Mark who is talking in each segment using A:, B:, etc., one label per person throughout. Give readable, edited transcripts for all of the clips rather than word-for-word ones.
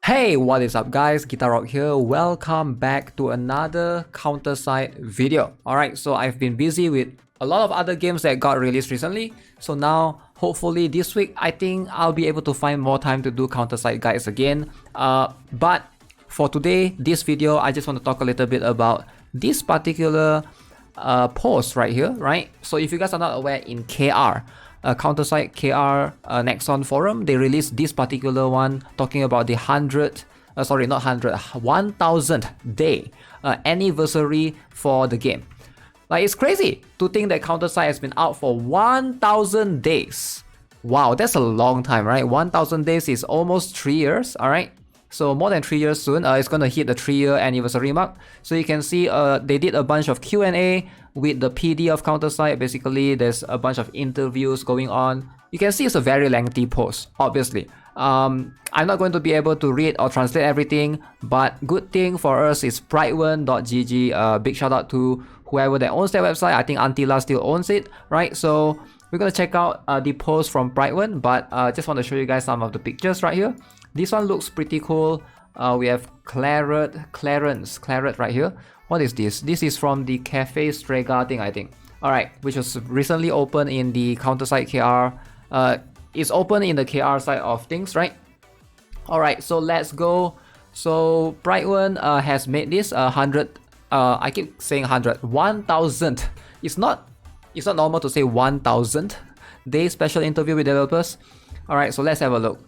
A: Hey, what is up guys? GuitarRock here. Welcome back to another CounterSide video. Alright, so I've been busy with a lot of other games that got released recently. So now, hopefully this week, I think I'll be able to find more time to do CounterSide guides again. But for today, this video, I just want to talk a little bit about this particular post right here, right? So if you guys are not aware, in KR, CounterSide KR Nexon forum, they released this particular one talking about the 1000th day anniversary for the game. Like, it's crazy to think that CounterSide has been out for 1000 days. Wow, that's a long time, right? 1000 days is almost 3 years, all right? So more than 3 years soon, it's gonna hit the 3-year anniversary mark. So you can see they did a bunch of Q&A with the PD of CounterSide. Basically, there's a bunch of interviews going on. You can see it's a very lengthy post, obviously. I'm not going to be able to read or translate everything, but good thing for us is pride1.gg. Big shout out to whoever that owns that website. I think Antila still owns it, right? So we're gonna check out the post from Pride1, but just want to show you guys some of the pictures right here. This one looks pretty cool. We have Clarence right here. What is this? This is from the Cafe Strega thing, I think. Alright, which was recently opened in the CounterSide KR. It's open in the KR side of things, right? Alright, so let's go. So Pride1 has made this 100. I keep saying 100. 1000. It's not normal to say 1000 day special interview with developers. Alright, so let's have a look.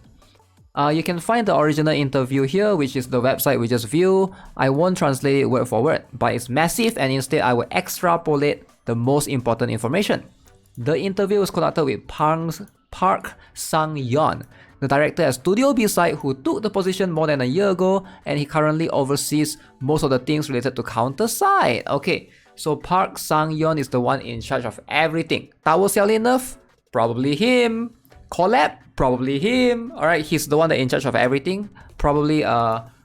A: You can find the original interview here, which is the website we just viewed. I won't translate it word for word, but it's massive, and instead I will extrapolate the most important information. The interview was conducted with Park Sang-yeon, the director at Studio B-Side, who took the position more than a year ago, and he currently oversees most of the things related to CounterSide. Okay, so Park Sang-yeon is the one in charge of everything. Tower Cell Nerf? Probably him. Collab? Probably him. Alright, he's the one that in charge of everything. Probably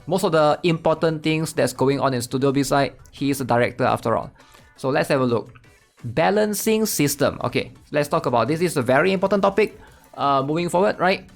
A: most of the important things that's going on in Studio B-Side, he is the director after all. So let's have a look. Balancing system. Okay, let's talk about this. This is a very important topic moving forward, right?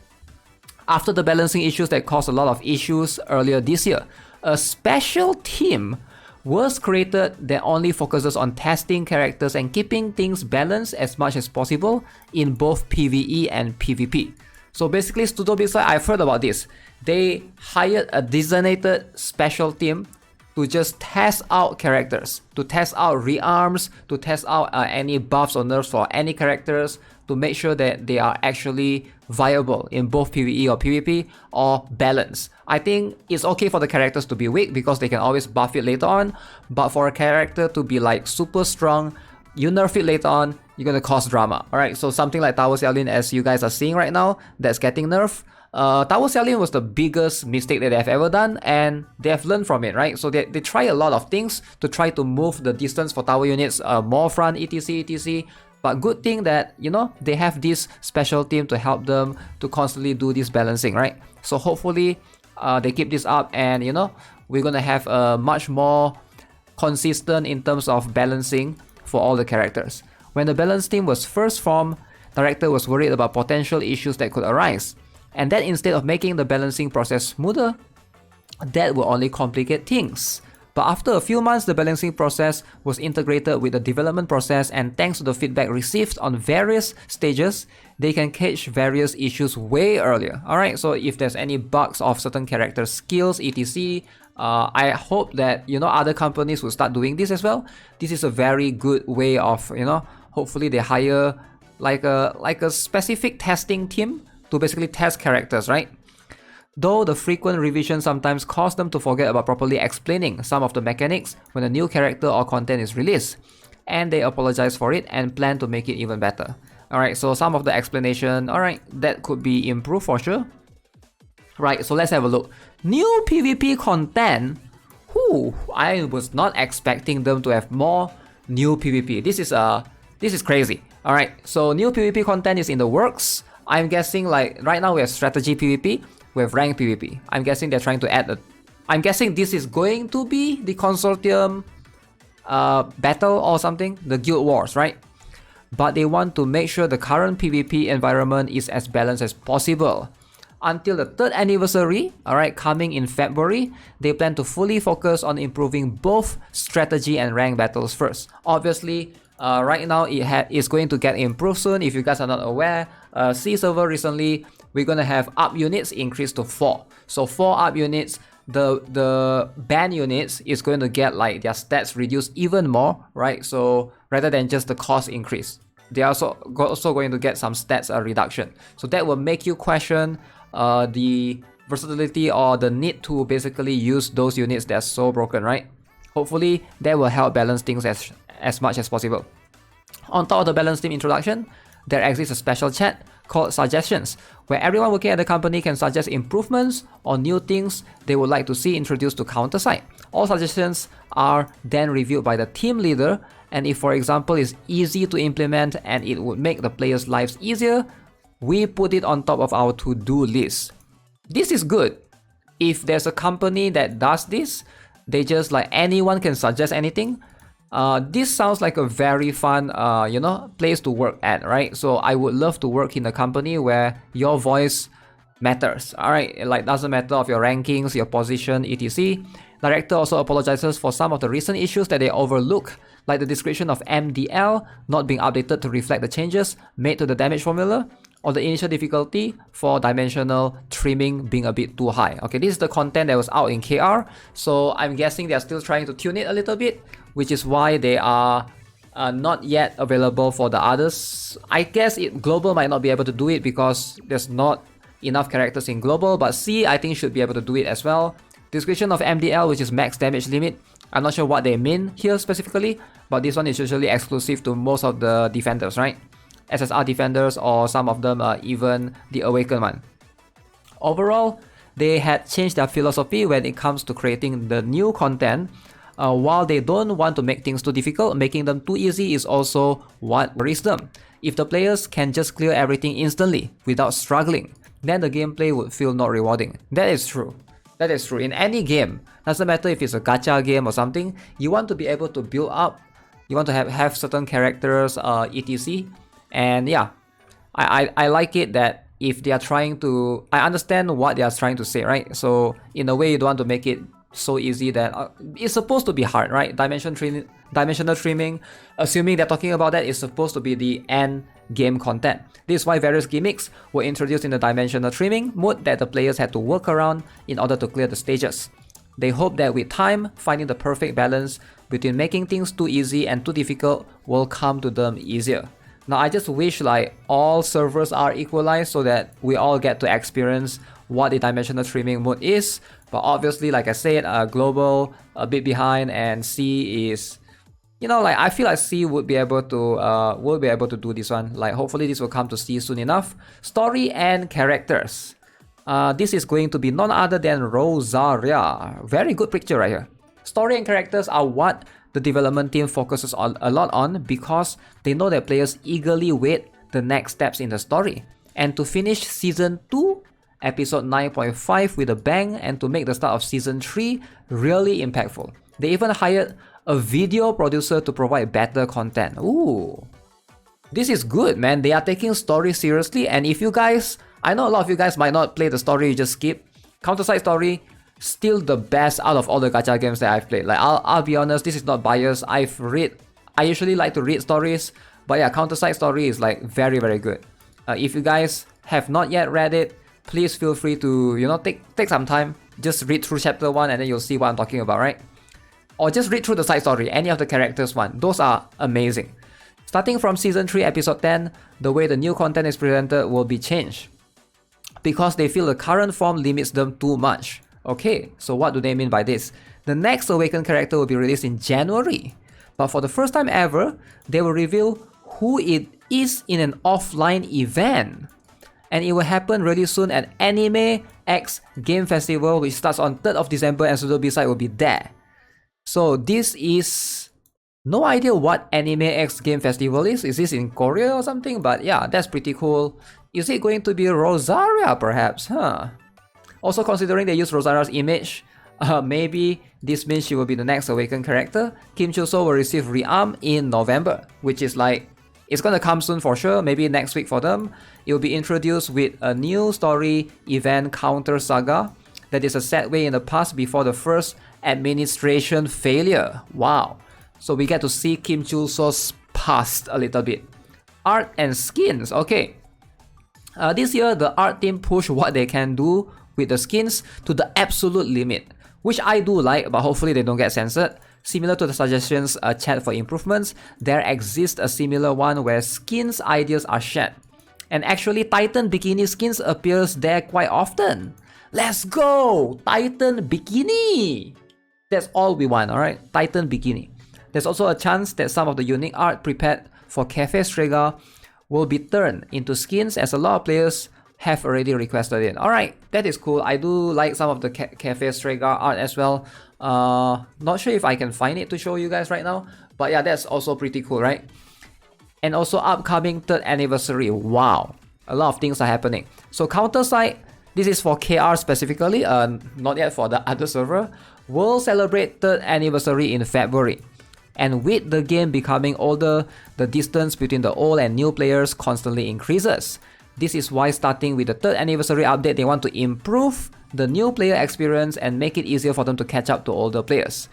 A: After the balancing issues that caused a lot of issues earlier this year, a special team was created that only focuses on testing characters and keeping things balanced as much as possible in both PvE and PvP. So basically, Studio B-Side, I've heard about this. They hired a designated special team to just test out characters, to test out rearms, to test out any buffs or nerfs for any characters, to make sure that they are actually viable in both PvE or PvP, or balance. I think it's okay for the characters to be weak because they can always buff it later on, but for a character to be like super strong, you nerf it later on, you're gonna cause drama. Alright, so something like Tower Cell, as you guys are seeing right now, that's getting nerfed. Tower Cell was the biggest mistake that they've ever done, and they have learned from it, right? So they try a lot of things to try to move the distance for tower units, more front, etc. But good thing that, you know, they have this special team to help them to constantly do this balancing, right? So hopefully they keep this up, and you know, we're gonna have a much more consistent in terms of balancing for all the characters. When the balance team was first formed, director was worried about potential issues that could arise, and that instead of making the balancing process smoother, that will only complicate things. But after a few months, the balancing process was integrated with the development process, and thanks to the feedback received on various stages, they can catch various issues way earlier. Alright, so if there's any bugs of certain character skills, etc., I hope that, you know, other companies will start doing this as well. This is a very good way of, you know, hopefully they hire like a specific testing team to basically test characters, right? Though the frequent revision sometimes cause them to forget about properly explaining some of the mechanics when a new character or content is released, and they apologize for it and plan to make it even better. Alright, so some of the explanation, alright, that could be improved for sure. Right, so let's have a look. New PvP content. I was not expecting them to have more new PvP. This is crazy. Alright, so new PvP content is in the works. I'm guessing like right now we have strategy PvP, we have rank PvP. I'm guessing they're trying to add I'm guessing this is going to be the consortium battle or something, the guild wars, right? But they want to make sure the current PvP environment is as balanced as possible. Until the 3rd anniversary, alright, coming in February, they plan to fully focus on improving both strategy and rank battles first. Obviously, right now it's going to get improved soon. If you guys are not aware, C server recently, we're gonna have up units increased to 4. So 4 up units, the ban units is going to get like their stats reduced even more, right? So rather than just the cost increase, they are also going to get some stats reduction. So that will make you question the versatility or the need to basically use those units that are so broken, right? Hopefully that will help balance things as much as possible. On top of the balance team introduction, there exists a special chat called Suggestions, where everyone working at the company can suggest improvements or new things they would like to see introduced to CounterSide. All suggestions are then reviewed by the team leader, and if, for example, it's easy to implement and it would make the players' lives easier, we put it on top of our to-do list. This is good. If there's a company that does this, they just like anyone can suggest anything. This sounds like a very fun, place to work at, right? So I would love to work in a company where your voice matters, alright? Like doesn't matter of your rankings, your position, etc. Director also apologizes for some of the recent issues that they overlook, like the description of MDL not being updated to reflect the changes made to the damage formula, or the initial difficulty for dimensional trimming being a bit too high. Okay, this is the content that was out in KR, so I'm guessing they're still trying to tune it a little bit, which is why they are not yet available for the others. I guess Global might not be able to do it because there's not enough characters in Global, but C I think should be able to do it as well. Description of MDL, which is max damage limit. I'm not sure what they mean here specifically, but this one is usually exclusive to most of the defenders, right? SSR defenders, or some of them even the Awakened one. Overall, they had changed their philosophy when it comes to creating the new content. While they don't want to make things too difficult, making them too easy is also what worries them. If the players can just clear everything instantly without struggling, then the gameplay would feel not rewarding. That is true. That is true. In any game, doesn't matter if it's a gacha game or something, you want to be able to build up, you want to have certain characters, etc. And yeah, I like it that if they are trying to, I understand what they are trying to say, right? So in a way, you don't want to make it so easy that it's supposed to be hard, right? Dimensional trimming, assuming they're talking about that, is supposed to be the end game content. This is why various gimmicks were introduced in the dimensional trimming mode that the players had to work around in order to clear the stages. They hope that with time, finding the perfect balance between making things too easy and too difficult will come to them easier. Now I just wish like all servers are equalized so that we all get to experience what the dimensional trimming mode is. But obviously, like I said, Global a bit behind, and C is, like I feel like C would be able to do this one. Like hopefully this will come to C soon enough. Story and characters. This is going to be none other than Rosaria. Very good picture right here. Story and characters are what the development team focuses a lot on, because they know that players eagerly wait the next steps in the story. And to finish Season 2, Episode 9.5 with a bang, and to make the start of Season 3 really impactful. They even hired a video producer to provide better content. Ooh. This is good, man. They are taking story seriously, and if you guys, I know a lot of you guys might not play the story, you just skip. CounterSide story, still the best out of all the gacha games that I've played. Like I'll be honest, this is not biased. I usually like to read stories, but yeah, CounterSide story is like very, very good. If you guys have not yet read it, please feel free to take some time, just read through chapter 1 and then you'll see what I'm talking about, right? Or just read through the side story, any of the characters one. Those are amazing. Starting from Season 3 Episode 10, the way the new content is presented will be changed, because they feel the current form limits them too much. Okay, so what do they mean by this? The next Awakened character will be released in January, but for the first time ever, they will reveal who it is in an offline event. And it will happen really soon at Anime X Game Festival, which starts on 3rd of December, and Pseudo B-Side will be there. So this is, no idea what Anime X Game Festival is. Is this in Korea or something? But yeah, that's pretty cool. Is it going to be Rosaria perhaps? Also, considering they use Rosaria's image, maybe this means she will be the next Awakened character. Kim Chul-so will receive Rearm in November, which is like It's gonna come soon for sure, maybe next week for them. It will be introduced with a new story event, Counter Saga, that is a set way in the past before the first administration failure. Wow. So we get to see Kim Chul-so's past a little bit. Art and skins, okay. This year, the art team pushed what they can do with the skins to the absolute limit, which I do like, but hopefully they don't get censored. Similar to the suggestions chat for improvements, there exists a similar one where skins ideas are shared. And actually, Titan Bikini skins appears there quite often. Let's go! Titan Bikini! That's all we want, alright? Titan Bikini. There's also a chance that some of the unique art prepared for Cafe Strega will be turned into skins, as a lot of players have already requested it. Alright, that is cool. I do like some of the Cafe Strega art as well. Not sure if I can find it to show you guys right now, but yeah, that's also pretty cool, right? And also upcoming 3rd anniversary. Wow, a lot of things are happening. So CounterSide, this is for KR specifically, not yet for the other server, will celebrate 3rd anniversary in February. And with the game becoming older, the distance between the old and new players constantly increases. This is why starting with the 3rd anniversary update, they want to improve the new player experience and make it easier for them to catch up to older players.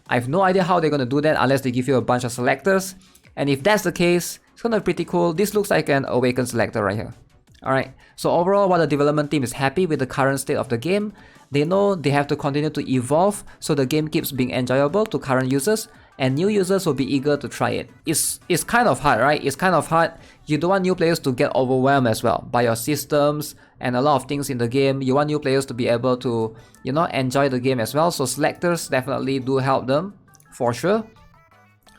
A: I have no idea how they're going to do that unless they give you a bunch of selectors. And if that's the case, it's going to be pretty cool. This looks like an Awaken selector right here. Alright, so overall, while the development team is happy with the current state of the game, they know they have to continue to evolve so the game keeps being enjoyable to current users, and new users will be eager to try it. It's kind of hard, right? It's kind of hard. You don't want new players to get overwhelmed as well by your systems and a lot of things in the game. You want new players to be able to, you know, enjoy the game as well. So selectors definitely do help them, for sure.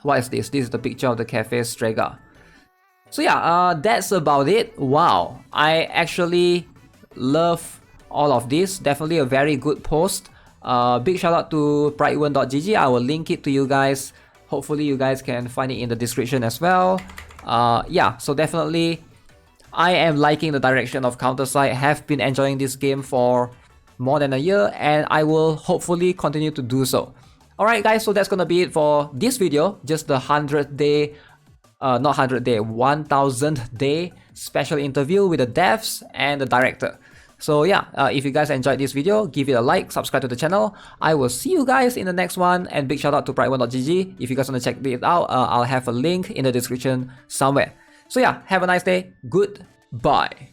A: What is this? This is the picture of the Cafe Strega. So yeah, that's about it. Wow, I actually love all of this. Definitely a very good post. Big shout out to pride1.gg. I will link it to you guys. Hopefully you guys can find it in the description as well. Yeah, so definitely I am liking the direction of CounterSide. Have been enjoying this game for more than a year, and I will hopefully continue to do so. Alright guys, so that's gonna be it for this video. Just the 100th day, not 100th day, 1000th day special interview with the devs and the director. So yeah, if you guys enjoyed this video, give it a like, subscribe to the channel. I will see you guys in the next one, and big shout out to pride1.gg. If you guys want to check it out, I'll have a link in the description somewhere. So yeah, have a nice day. Goodbye.